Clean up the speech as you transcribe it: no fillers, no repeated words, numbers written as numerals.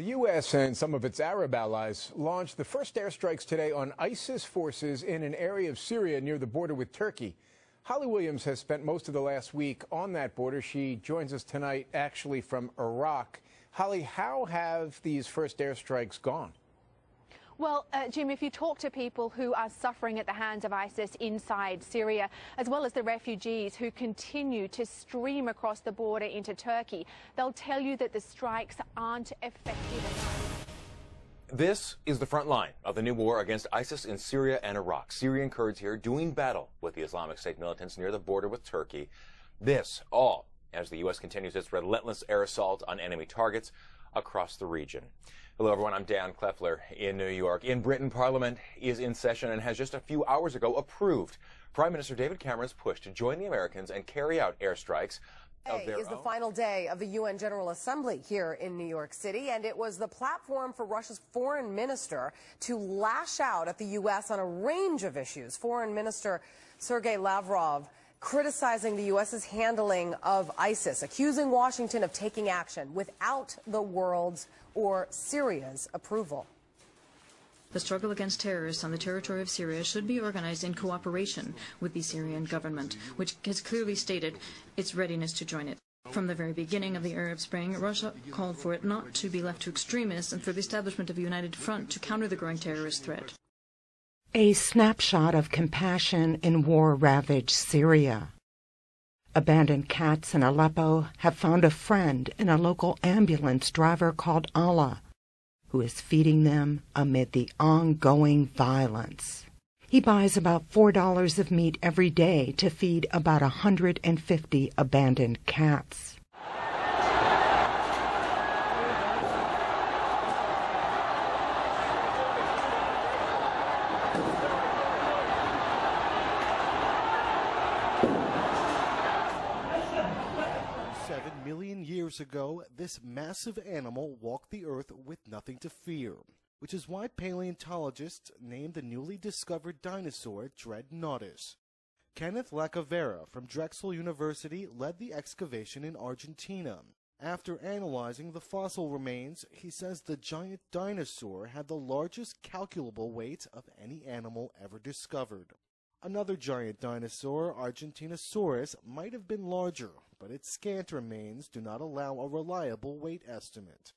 The U.S. and some of its Arab allies launched the first airstrikes today on ISIS forces in an area of Syria near the border with Turkey. Holly Williams has spent most of the last week on that border. She joins us tonight actually from Iraq. Holly, how have these first airstrikes gone? Well, Jim, if you talk to people who are suffering at the hands of ISIS inside Syria, as well as the refugees who continue to stream across the border into Turkey, they'll tell you that the strikes aren't effective enough. This is the front line of the new war against ISIS in Syria and Iraq. Syrian Kurds here doing battle with the Islamic State militants near the border with Turkey. This all as the U.S. continues its relentless air assault on enemy targets across the region. Hello, everyone. I'm Dan Kleffler in New York. In Britain, Parliament is in session and has just a few hours ago approved Prime Minister David Cameron's push to join the Americans and carry out airstrikes of their own. Today is the final day of the UN General Assembly here in New York City, and it was the platform for Russia's foreign minister to lash out at the U.S. on a range of issues. Foreign Minister Sergei Lavrov criticizing the U.S.'s handling of ISIS, accusing Washington of taking action without the world's or Syria's approval. The struggle against terrorists on the territory of Syria should be organized in cooperation with the Syrian government, which has clearly stated its readiness to join it. From the very beginning of the Arab Spring, Russia called for it not to be left to extremists and for the establishment of a united front to counter the growing terrorist threat. A snapshot of compassion in war-ravaged Syria. Abandoned cats in Aleppo have found a friend in a local ambulance driver called Allah, who is feeding them amid the ongoing violence. He buys about $4 of meat every day to feed about 150 abandoned cats. Years ago, this massive animal walked the earth with nothing to fear, which is why paleontologists named the newly discovered dinosaur Dreadnoughtus. Kenneth Lacavera from Drexel University led the excavation in Argentina. After analyzing the fossil remains, he says the giant dinosaur had the largest calculable weight of any animal ever discovered. Another giant dinosaur, Argentinosaurus, might have been larger, but its scant remains do not allow a reliable weight estimate.